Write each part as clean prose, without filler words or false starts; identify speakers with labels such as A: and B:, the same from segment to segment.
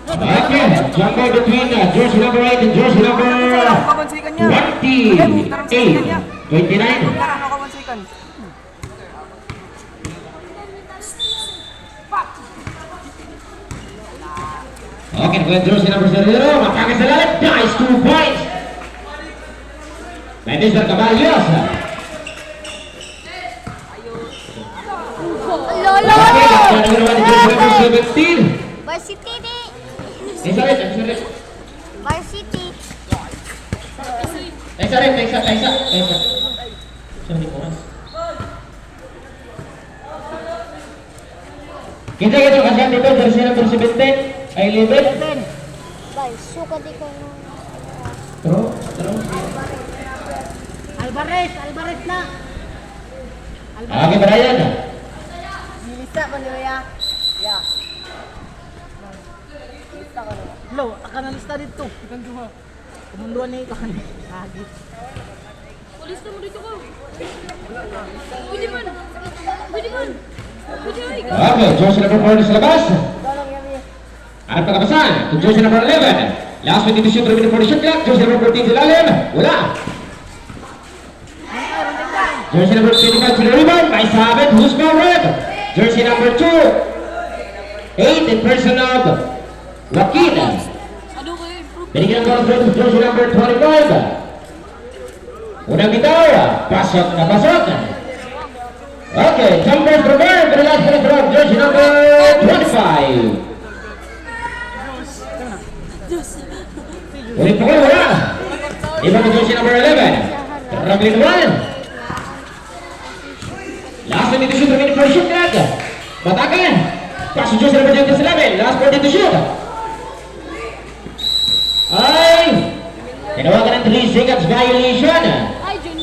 A: Okay, jumbo between jersey number 8 and jersey number 29. Okay, dengan jersey number 0, mapakai sa lalim, nice 2 points. By Mr. Caballos.
B: Lolo!
A: Okay, kapten number 17.
B: Varsity di.
A: Sorry.
B: Varsity.
A: Teksa. Sorry, oras. Kita gitu kasih dito jersey number 17. Ay 11.
B: Guys, suka di ko.
A: Terus.
C: Alvarez na.
A: Okay, Brian.
C: Nilista ko niya. Ya. Nilista ko niya. Lo, akan nalista dito. Ikan duha. Kumunduan ni ikan. Lagi.
D: Lista mo dito ko. Pwede man.
A: Okay, jersey number 4 sa labas.
C: Tolong ya, Mi.
A: Harap pagkapasan, to jersey number 11. Last 20 to shoot, remaining for the shot clock. Jersey number 14 sa lalim. Wala. Jersey number 25 to the rebound. By Sabit, who's forward? Jersey number 2. 8 in person of Joaquin.
D: Ano ko improve?
A: Binigyan ng bola to jersey number 25. Unang bitaw, pasok na pasok. Okay, jumpers prepared for the last minute of jersey number 25. Ulit po kayo, wala. Iba ko jersey number 11. Traveling one. Last 20 to shoot, remaining for shoot clock. Batakan. Pass to jersey number 11. Last 40 to shoot. Ay! Tinawagan ng 3 seconds violation.
D: Ay, Jun.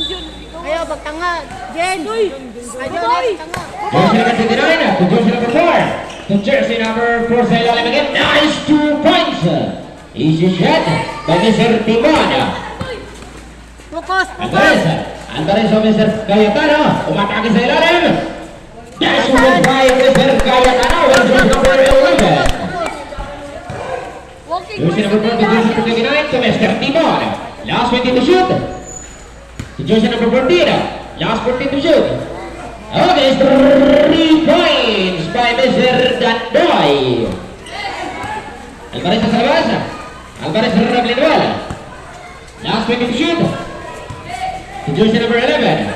C: Ayo, pagtanga. Jen.
D: Uy!
C: Ayo,
D: Boy!
C: pagtanga.
A: Jersey number 29 to jersey number 4. To jersey number 4 sa ilalim again. Nice 2 points. Easy shot by Mr. Timon.
C: Focus.
A: Alvarez o Mr. Cayetano. Umatake sa ilalim. Dash with by Mr. Cayetano. Well, jersey number 11.
D: Walking
A: Jersey number 4 to jersey number 29 to Mr. Timon. Last 20 to shoot. To jersey number 14. Last 14 to shoot. Okay, 3 points by Mr. Dandoy. Alvarez sa labas. Alvarez sa Rablin Wala. Last 20 to shoot. To jersey number 11.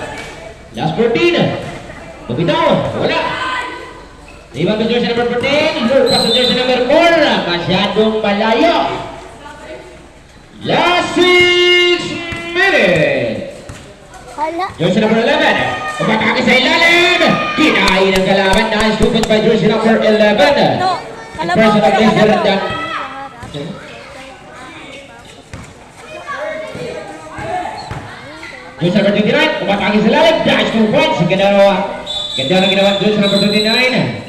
A: Last 14. Bumitaw. Wala. Iba to jersey number 14. Lupas sa jersey number 4. Masyadong malayo. Last 6 minutes.
B: Hala.
A: Jersey number 11. Umatake sa ilalim. Kinain ang kalaban. Nice two points by jersey number 11.
D: No.
A: In person of Mr. Dan. Jersey number 29. Umatake sa ilalim. Nice 2 points. Ganda na ginawa jersey number 29.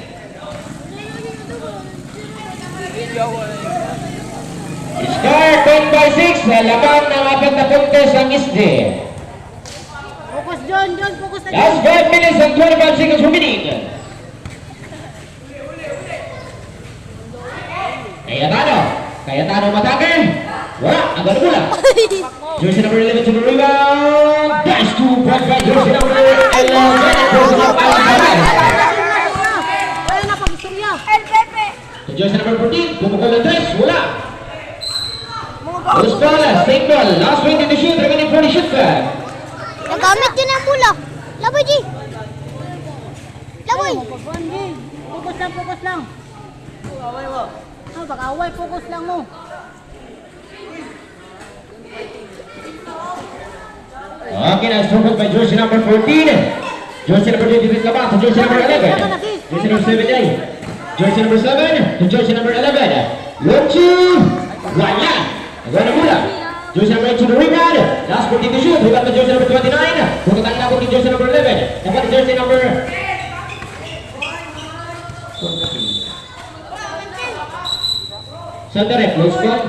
A: Score 10 by 6. Lamang ng 4 na puntos ang isde.
C: Focus, John. Focus na.
A: Last 5 minutes and 25 seconds remaining. Cayetano matake. Wala, agad mula. Jersey number 11 to the rebound. Dash 2 points by jersey number 11. Jersey number 11.
C: Wala na pag-istorya.
B: El Pepe.
A: To jersey number 14. Pumukol ng 3. Wala. Loose ball, same ball. Last 20 to shoot. Remaining 40 shot clock.
B: Nagamit yun ang bola. Laboy, G. Laboy.
C: Focus lang. Pag-away, focus lang mo.
A: Okay, na stroke by jersey number 14. Jersey number 23 labas to jersey number 11. Jersey number 7 ay. Jersey number 7 to jersey number 11. Lunchi. Wala. Agad mula. Jersey number 8 to the rebound. Last 40 to shoot. Rebound to jersey number 29. Pagkatang na po ni jersey number 11. Dapat jersey number... Sandali, close call.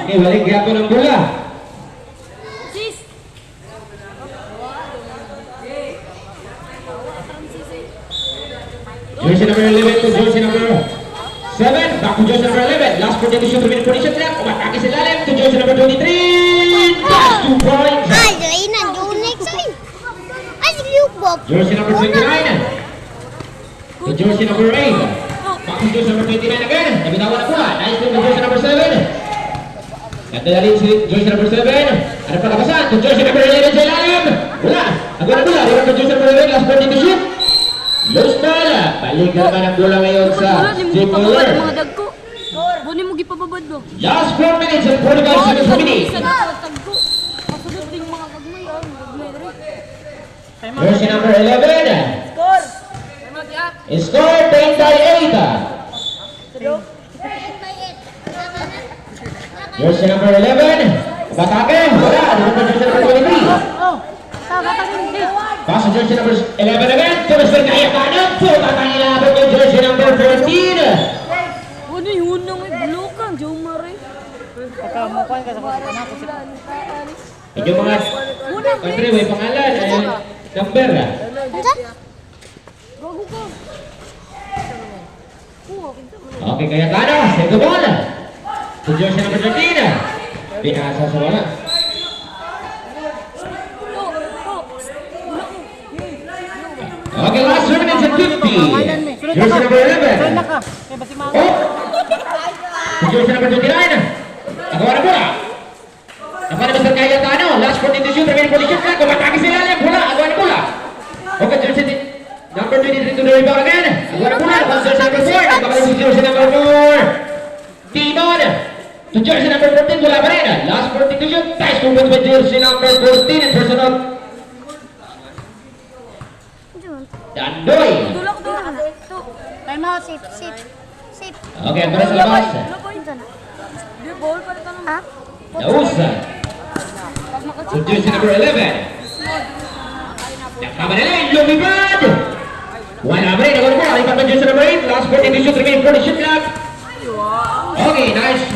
A: Okay, balik gapon ng bola.
D: Sis!
A: Jersey number 11 to jersey number 7. back to jersey number 11. Last 40 to shoot, remaining 40 shot clock. Umatake sa ilalim to jersey number 23. That's 2 points.
B: Ay, Reyna, Jonex ay. Ay, si Luke Bob.
A: Jersey number 29. To jersey number 8. Back to jersey number 29 again. Nabitawan na pula. Nice to jersey number 7. Ganda na rin si jersey number 7. Ano pa nakasan? To jersey number 11 sa ilalim. Wala. Agad na pula. Rebound to jersey number 11. Last 40 to shoot. Loose ball. Balik na naman ang bola ngayon sa
D: Wala, di mo
A: Jim
D: gipababad
A: Muller.
D: ang mga dag ko. Wala mo gipababad do.
A: Last 4 minutes and 45 seconds remaining.
D: Isa na sa tag ko. Kasunod din mga gagmay. Gagmay rin.
A: Jersey number 11.
C: Score!
A: Score 10-8. Jersey number 11. Batake. Wala. Ano jersey number 23?
C: Oh! Tama ka hindi.
A: Pass to jersey number 11 again. To Mr. Cayetano. Tatang ilabot yung jersey number 13.
D: Ano yun na may blokan. Joe Marie.
C: Pagkamukuhan ka sa pagkakana ko si
A: Medyo mga country, may pangalan. Number.
D: Gago ka. Kuha, kita mo.
A: Okay, Cayetano. Save the ball. To jersey number 13. Pinasa sa bola. Okay, last 3 minutes and 50. Jersey number 11.
C: Sunod na ka. Eh, basi mga.
A: Oh! To jersey number 29. Nagawa na bola. Nagawa na Mr. Cayetano. Last 40 to shoot. Remaining 40 shoot lang. Kumatake sila lang. Bola. Nagawa na bola. Okay, jersey number 23 to the rebound again. Nagawa na bola. To jersey number 4. Nagawa na jersey number 4. Timon. To jersey number 14. Bola pa rin. Last 40 to shoot. Nice movement by jersey number 14. And personal. Dandoy.
D: Tulak to.
C: Time out.
B: Sip, sip, sip.
A: Okay, ang sa labas.
B: Ito na.
D: Di, ball pa rin ka naman.
B: Ha?
A: Nausa.
D: Pag
A: To
D: makachip.
A: jersey number 11. Nakama nila yung lumipad. Wala pa rin. Nagawa mo. Alipat pa jersey number 8. Last 40 to shoot. Remaining 40 shoot clock. Okay, nice.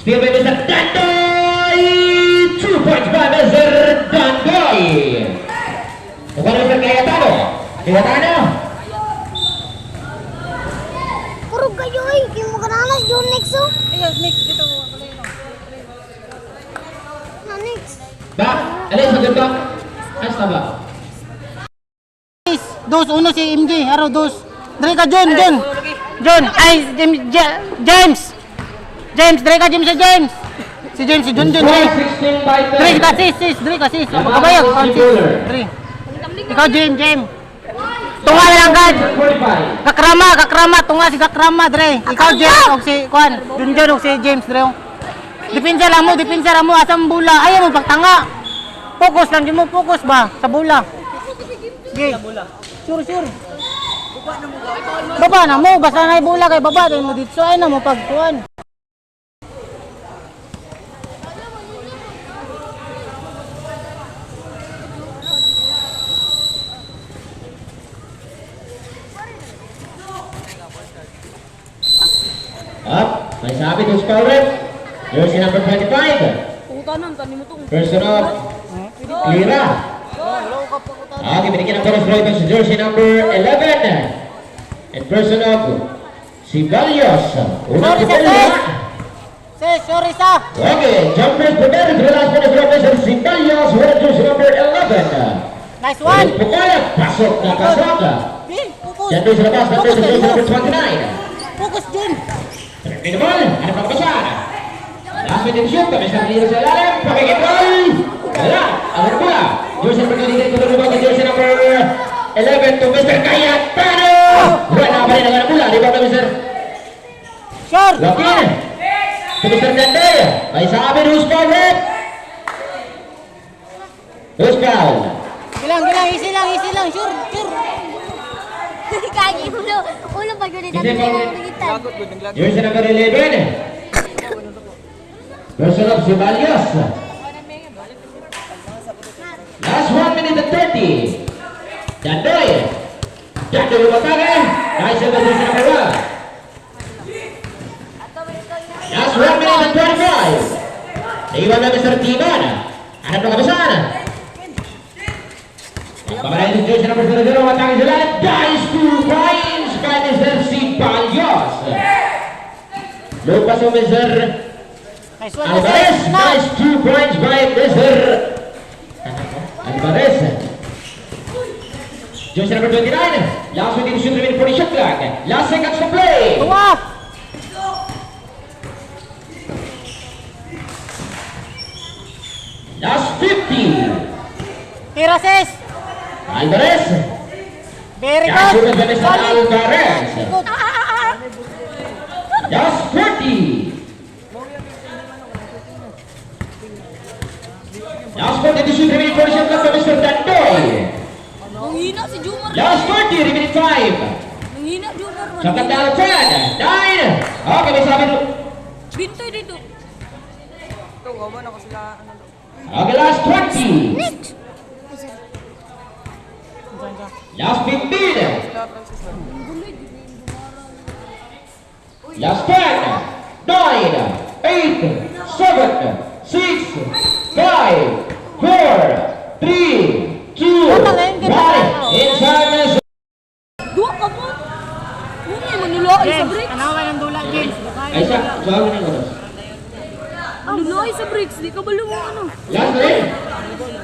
A: Steal by Mr. Dandoy. 2 points by Mr. Dandoy. Nagawa na Mr. Cayetano. Cayetano.
B: Puro kayo ay. Yung mga kanalas, Jonex oh.
C: Ayun, next dito.
B: Na, next.
A: Back. Alis, maganda. Ayos na ba?
C: Dos, uno si MJ. Araw, dos. Dali ka, John. John. Ay, James. Dali ka, James. Si James, si John.
A: Score 16 by 10.
C: Dali ka, sis. Dali ka, sis. Pagkabayag. Dali. Ikaw, James. Tunga na lang, God.
A: 45.
C: Kakrama. Tunga si Kakrama, Dre. Ikaw, James. O si, Kwan. John, o si James, Dre. Dipinsa lang mo. Asam bula. Ayaw mo, pagtanga. Focus lang. Di mo focus ba? Sa bula. Okay. Sure. Baba na mo. Basta na bula kay baba. Dahil mo dito. Ay na mo pagkuhan.
A: Up. May sabi to score it. Jersey number 25.
D: Putanan, tanin mo to.
A: Person of Lira. Okay, binigyan ng bonus throw ito sa jersey number 11. And person of Sibalios. Unang
C: Sorry,
A: ipon
C: sis. Sis, sorry sa.
A: Okay, jumpers prepared for the last bonus throw ito sa Sibalios. Unang jersey number 11.
C: Nice one.
A: Pukalat, pasok na pasok.
C: Bill, focus.
A: Yan doon sa labas ng
C: Focus,
A: jersey number
C: Bill.
A: 29.
C: Focus, Jun.
A: Pinabol, ano pa kapasan? Last minute shoot, kami sa kanila sa ilalim, pakikipol! Wala, ang bola. Jersey number 23 to the rebound, jersey number 11 to Mr. Cayetano! Wala pa rin ang bola, rebound na Mr.
C: Sure.
A: Joaquin! To Mr. Danday, may sabi, who's foul, rep? Who's foul?
C: Gilang, easy lang, sure.
B: Kagi, ulo pa yun.
A: Hindi foul. Jersey number 11. Person of Sibalios. Last 1 minute and 30. Dandoy yung batang Nice yung jersey number 1. Last 1 minute and 25. Naiwan na Mr. Timon. Hanap ng kabasan. Pamalayan yung jersey number 00. Matangin sila. Dice 2 points by Mr. Sibalios. Lupas o Mr.
C: Nice one,
A: Alvarez. Nice 2 points by Mr. Alvarez. Jersey number 29. Last within the shoot remaining for the shot clock. Last seconds to play.
C: Tuwa!
A: Last 50.
C: Tira, sis!
A: Alvarez.
C: Very
A: Catch
C: good!
A: with Mr.
C: Solid!
A: Alvarez.
C: Good!
A: Last 40. Last 40 to shoot remaining for the shot clock by Mr. Tandoy.
D: Manghina si Jumar.
A: Last 40 remaining 5.
D: Manghina Jumar man.
A: Sa kantala 10. 9. Okay, may sabi mo.
D: Bintoy dito.
A: Okay, last 20. Last 15. Last 10. 9. 8. 7. 6. 5. 4. 3. 2. 1. Inside the zone.
D: Dua ka mo. Muna yung manuloy sa
C: James,
D: bricks.
C: anawa ng dula, James.
A: Ay, isa. Sabi na oras.
D: Manuloy sa bricks. Di ka balo mo ano.
A: Last three.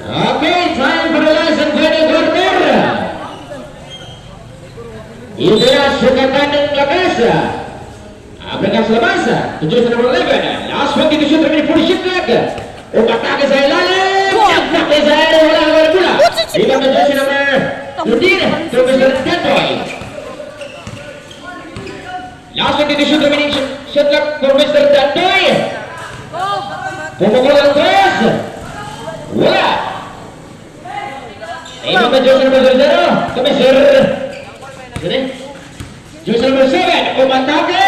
A: Okay, time for the last and final corner. Inilah sukatan ng labasa. Abrekan labasa. Tujuh nomor 11. Last one to shoot remaining 40 shot clock. Umatake sa ilalim. Yaknak sa ilalim. Wala bola. Lima tujuh nomor 13. Profesor Tandoy. Last one to shoot remaining shot clock for Mr. Tandoy. Pumukul ang tres. Wala. Lima tujuh nomor 00. Profesor. Sini. Jersey number 7, umatake.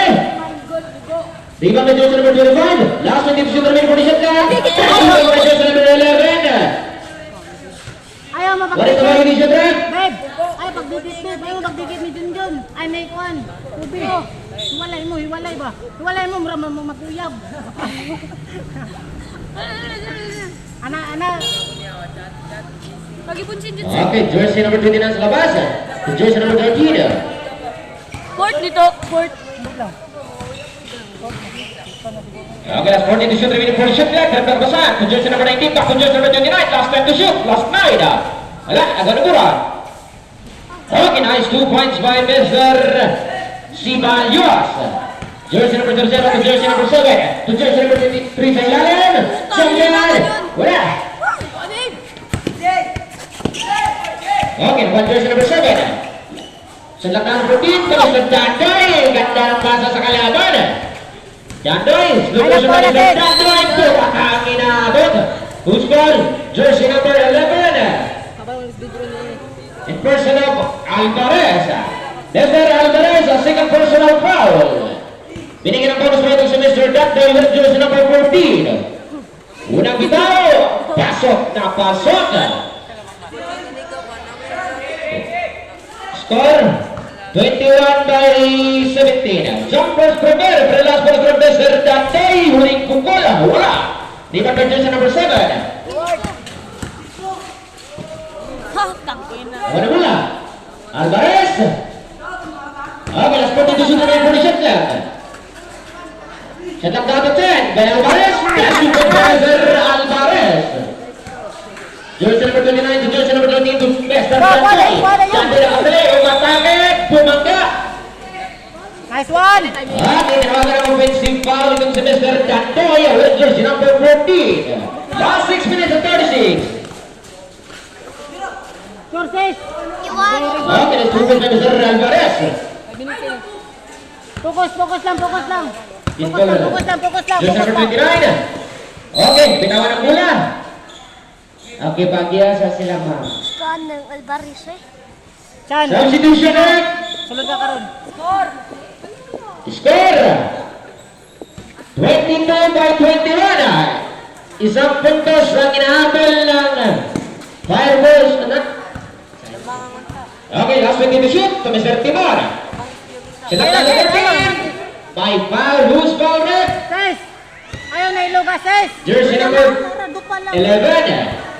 A: Lima na jersey number 25. Last one, jersey number 40 shot clock. Jersey number 11.
C: Ayaw
A: What is the
C: mapagdikit.
A: value ni shot clock?
C: Babe! Ayaw pagdikit, babe. Ayaw magdikit ni Junjun. Ay, may kuhan. Tubi. Hiwalay mo, hiwalay ba? Hiwalay mo, mura mo matuyab. Ana.
D: Lagi pun sinjit.
A: Okay, jersey number 29 sa labas. Jersey number 13.
D: Court dito. Court.
A: Okay, last 40 to shoot, remaining 40 shot clock. Dapat basahan. Jersey number 19, back to jersey number 29. Last time to shoot, last 9. Wala, agad na mura. Okay, nice 2 points by Mr. Sibayos. Jersey number 37 to jersey number 7. To jersey number 23 sa ilalim. Sa ilalim. Wala. Okay, one jersey number 7. Sa lakang routine, tapos ng Dandoy. Ganda ng pasa sa kalaban. Dandoy, slow motion by Mr. Dandoy. Ito, ang inaabot. Who's ball? Jersey number 11. In person of Alvarez. Mr. Alvarez, a second personal foul. Binigyan ng bonus rating si Mr. Dandoy with jersey number 14. Unang bitaw. Pasok na pasok. Score 21 by 17. Jumpers premier. For the last ball from Mr. Dandoy. Huling pukul. Wala. Di ba jersey number 7?
D: Ha, tangkoy na.
A: Wala bola. Alvarez. Okay, last 42 na yung shot clock. Shot clock dapat 10 by Alvarez. That's the Mr. Alvarez. Jersey number 29 to jersey number 13 to Mr. Dandoy. Dandoy na kasi, umatake, bumangga.
C: Nice one!
A: At itinawagan ang offensive foul itong si Mr. Dandoy with jersey number 14. Last 6 minutes and 36.
C: Sure, sis!
B: Iwan.
A: Okay, let's move on by Mr. Alvarez.
C: Fokus lang. Fokus lang.
A: Jersey number 29. Okay, binawan ang bola. Okay, pagya sa sila ma'am.
B: Saan ng Alvarez eh?
C: Chan,
A: Substitution at
C: sulod ka karon.
A: score! 29 by 21. Isang puntos ang inahabol ng Fireballs. Okay, last one to shoot to Mr. Timor. Sila ka sa 13. By foul, who's foul red?
C: Sis! Ayaw na iluga, sis!
A: Jersey number
C: Dupa lang.
A: 11.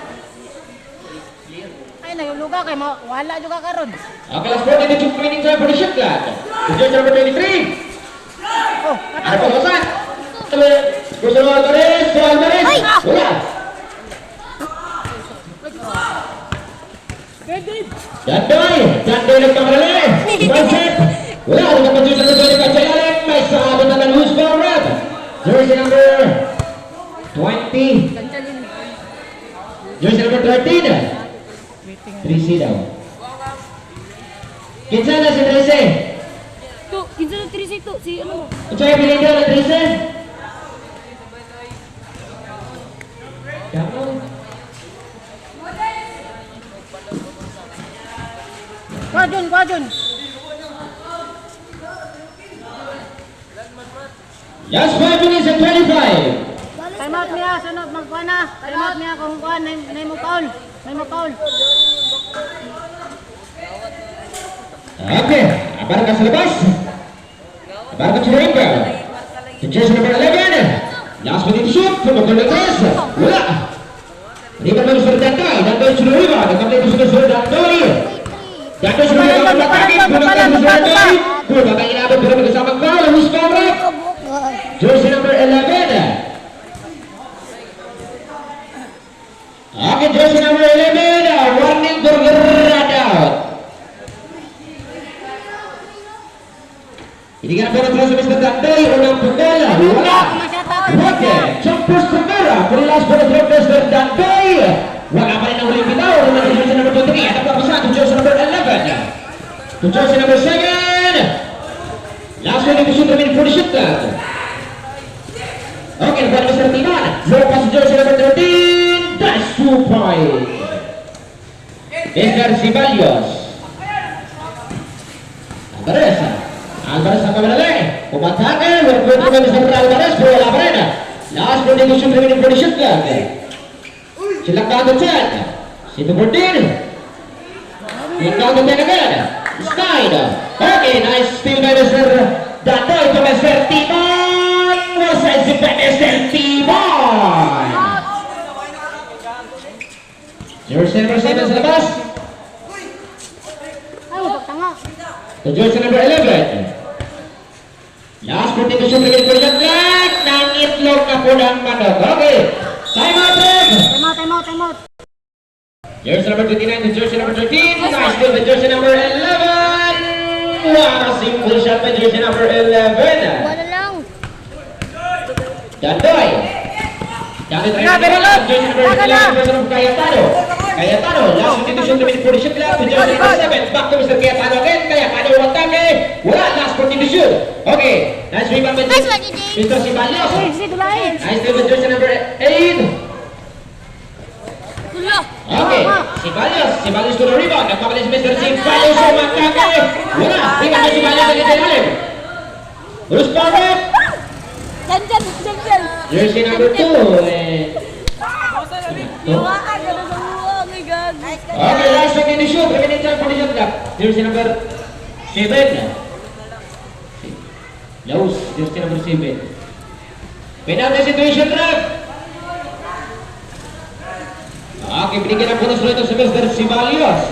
C: Ay na iluga kay wala juga karon.
A: Okay, last 42 minutes time for the shot clock. Jersey number 23.
C: Oh,
A: Ano pa, Rosan? Jersey number 20. Jersey number 13. 3C daw. Kinsa na si 13?
D: Tu, kinsa na 3 ito? Si ano?
A: Kinsa yung pinili ng 13? Kamu?
C: Kuha dun.
A: Last 5 minutes and 25.
C: Time out niya, sunod, magkuha na. Time out niya kung kuha, nay mo foul.
A: Okay, abarkan sa labas. Abarkan sa ring. Si jersey number 11. Last minute shoot, pumukul ng taas. Wala. Riban ng Mr. Dandoy. Dandoy sudah riba. Dekat itu sudah Dandoy. Dandoy sudah riba. Pumakan Mr. Dandoy. Pumakan inabot pero bersama foul. Who's correct? Jersey number 11. Okay, jersey number 11. Warning for red out. Ini kan bola terus Mr. Dandoy. Unang penggal. Wala. Okay, jumpers Primera. Perilas bola terus Mr. Dandoy. Wala pa rin ang huling bitaw. Dengan jersey number 23. Ada berapa satu jersey number 11. To jersey number 7. Last one to shoot the minute for the shot clock. Okay, buat Mr. Timan. Lepas jersey number 13. That's 2 points. Mr. Sibalios. Alvarez ang kameralay. Pumatakan. Berkumpul dengan Mr. Alvarez. Bola berada. Last one to shoot the minute for the shot clock. Silap kagad dyan. Si Tubordin. Silap kagad dyan agad. Stein. Okay, nice steal by Mr. Dandoy to Mr. Timon. Wasay si Mr. Timon. Jersey number 7 sa labas.
B: Ay, pagtanga.
A: To jersey number 11. Last 42 shoot again for the flag. Nangitlog na po ng manok. Okay. Time out, Red.
C: Time out.
A: Jersey number 29 to jersey number 13. Nice steal by jersey number 11. Wow, simple shot by jersey number 11.
B: Wala lang.
A: Dandoy. Dandoy try na bola. Jersey number 11 person of Cayetano. Last 42 shoot again for the shot clock to jersey number 7. Back to Mr. Cayetano again. Cayetano atake. Wala, last 42 shoot. Okay. Nice rebound by
B: Nice one, Gigi.
A: Mr. Sibalios.
C: Si Dulain.
A: Nice steal by jersey number 8.
D: Wala.
A: Okay, Sibalios to the rebound. Nagpakalis Mr. Sibalios sa matake. Wala, tingnan na Sibalios sa ilalim. Who's correct?
D: Dyan.
A: Jersey number 2.
D: Iwaan ka na sa buwang. Ay, gago.
A: Okay, last second to shoot. Remaining time for the shot clock. Jersey number 7. Laus, jersey number 7. Penalty situation ref. Okay, binigyan ng bonus ulit sa Mr. Sibalios.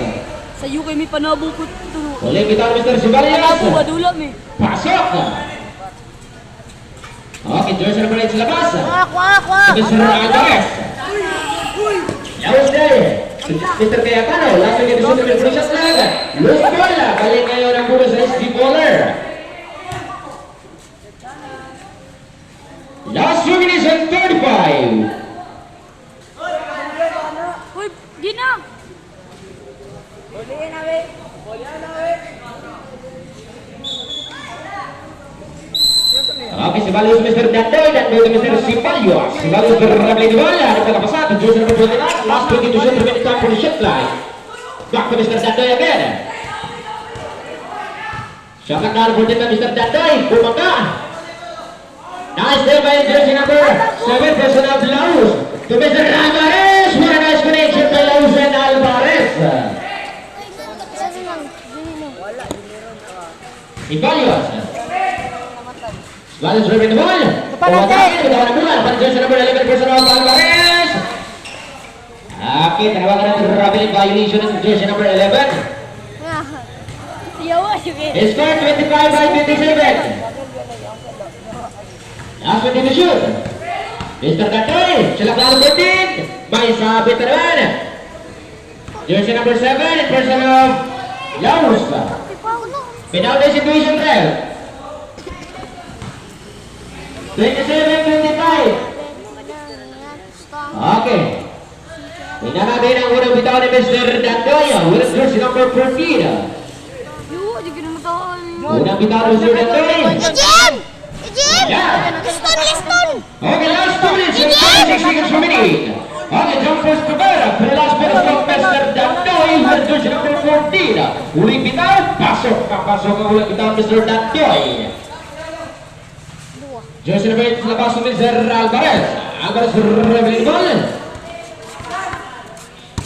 D: Sa UK may panabukot ito.
A: Ulit bitaw Mr. Sibalios.
D: Ako ba dula may?
A: Pasok! Okay, jersey number 8 sa labas.
C: Kuha.
A: Mr. Alvarez. Laos day. Mr. Cayetano. Last week ito shoot ng shot lang. Loose ball. Balik kayo ng bonus sa SD Bowler. Last 2 minutes and 35.
D: Uy, gina.
A: Okay, Sibalios Mr. Dandoy dan Mr. Sibalios. Sibalios berrabli di bola. Nagkakapasat. Jersey number 29. Last 22 shoot remaining time for the shot line. Back to Mr. Dandoy again. Shot clock down for Mr. Dandoy. Bumangka. Nice steal by jersey number 7 person of Laos. To Mr. Alvarez. What a nice connection by Laos and Alvarez. Sibalios. Sibalios remaining the ball. Pumatakin. Bitaw ng bola. Para jersey number 11 person of Alvarez. Okay, tanawagan ng traveling violation ng jersey number 11.
D: Yawa, sige.
A: Score 25 by 27. Last one to shoot. Mr. Dandoy, sila klaro 14. May sabit na naman. Jersey number 7 in person of Laos. Penalty situation ref. 27-25. Okay. Tingnan natin ang unang bitaw ni Mr. Dandoya with jersey number 14.
D: Yo, di kinamataan.
A: Unang bitaw ni Mr. Dandoya.
B: Jim! Jim!
A: Yeah.
B: Liston!
A: Okay, last 2 minutes and 26 seconds remaining. Okay, jumpers Cabrera, pero last minutes from Mr. Dandoy with jersey number 14. Uling bitaw, pasok ang ulang bitaw Mr. Dandoy. Jersey number 8, labas ni Mr. Alvarez. Alvarez available.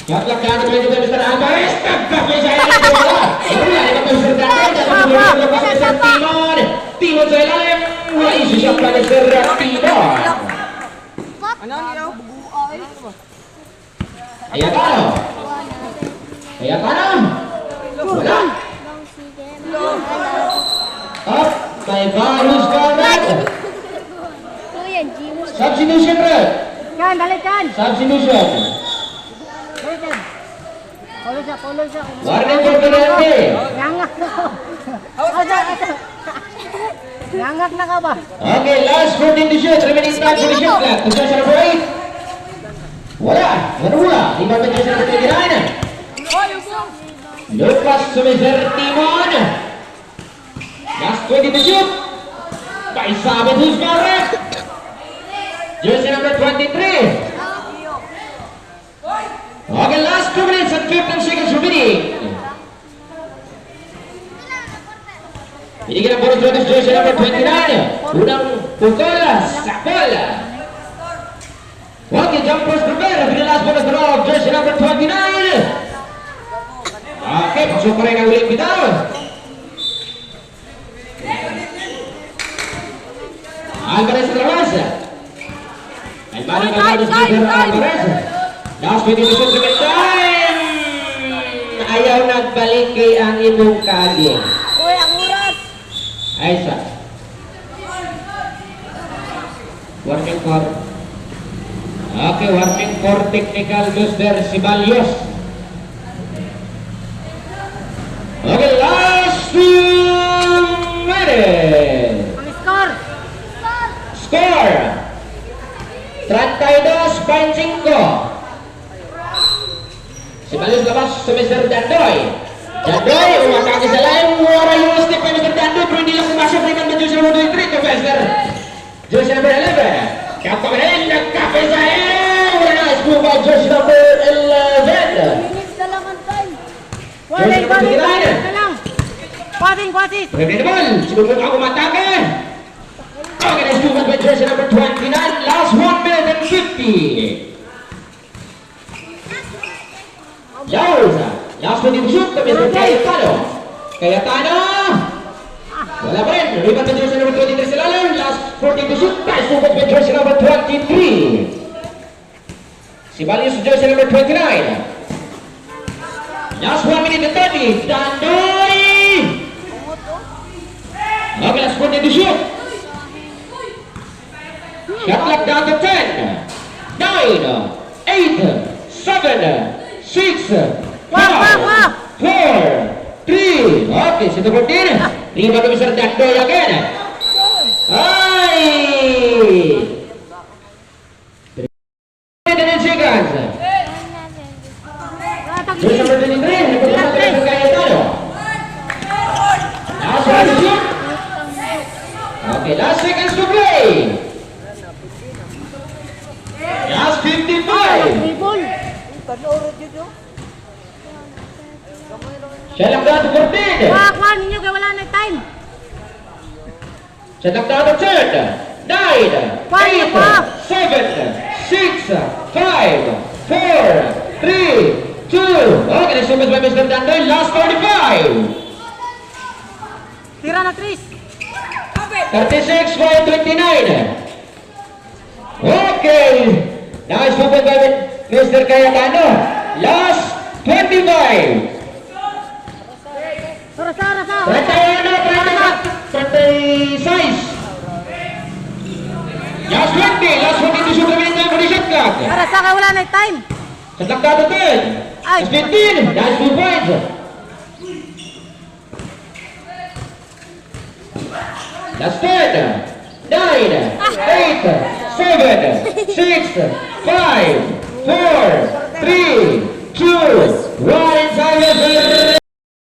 A: Katlakyan naman juga Mr. Alvarez. Nagkakay sa ilalim ng wala. Wala naman Mr. Dandoy. Labas Mr. Timon. Timon sa ilalim. Wala isi-shot pa Mr. Timon. Ayatano. Ayatano. Wala. Up by Varus Garnet.
B: Kuya, Jim.
A: Substitution red.
C: Yan, dali yan.
A: Substitution.
C: Dali yan. Polo siya.
A: Warning for penalty.
C: Ngangak na ko. Ngangak na ka ba?
A: Okay, last 14 to shoot. Remaining time for the shot clock. Possession number 8. Wala. Wala. Lima possession number 29. Lucas to Mr. Timon. Last 20 to shoot. By Sabit who's correct. Jersey number 23. Okay, last 2 minutes and 15 seconds remaining. Binigyan ng bonus bonus jersey number 29. Unang pukol sa bola. Okay, jumpers prepare. Binigyan last bonus draw jersey number 29. Okay, pasok pa rin ang ulit bitaw. Alvarez Alvarez. Ay malang Alvarez Alvarez. Last 20 to shoot time. Ayaw nagbalik kay ang imong kaging.
B: Kuya, ang uras.
A: Aisa. Working for. Okay, working for technical Mr. Sibalios. Okay, last 2 minutes.
C: Ang score.
A: Score. 32-25. Sibalios labas sa Mr. Dandoy. Dandoy, umatake sa lalim. Wala yung step pa Mr. Dandoy. Pero hindi lang pumasok rin ang jersey number 23 to Mr. Jersey number 11. Kapag rin, nagkape sa wala na. Screw by jersey number 11.
B: Minutes na lang ang time.
C: Pating na lang. Pating.
A: Pwede naman. Sinubok ako umatake. Okay, let's do it by jersey number 29. Last 1 minute and 50. Yowza. Last 20 to shoot to Mr. Cayetano. Cayetano. Wala pa rin. Rebound by jersey number 23 sa lalim. Last 14 to shoot. Nice move by jersey number 23. Sibalius jersey number 29. Last 1 minute and 30. Dandoy. Okay, last 14 to shoot. Shot clock down to 10. 9, 8, 7, 6, 5, 4, 3. Okay, situ 14. Rebound to Mr. Dandoy again. Ay! 3 seconds. Jersey number 23. Nagpapasok na Mr. Cayetano. Last one to shoot. Okay, last seconds to play. Last 55.
C: Tribol.
A: Siya lang daw to 14.
C: Kuha ninyo kaya wala na time.
A: Siya lang daw to 10. 9, 8, 7, 6, 5, 4, 3, 2. Okay, this one by Mr. Dandoy. Last 45.
C: Tira na Tris.
A: 36 by 29. Okay. Nice movement by Mr. Cayetano. Last 25.
C: Rasa.
A: 36. Last 20. Last 20 to shoot the minute time for the shot clock.
C: Rasa kaya wala na time.
A: Sa clock daw to 10. Last 15. Last 2 points. Last 10. 9, 8, 7, 6, 5, 4, 3, 2, 1, inside the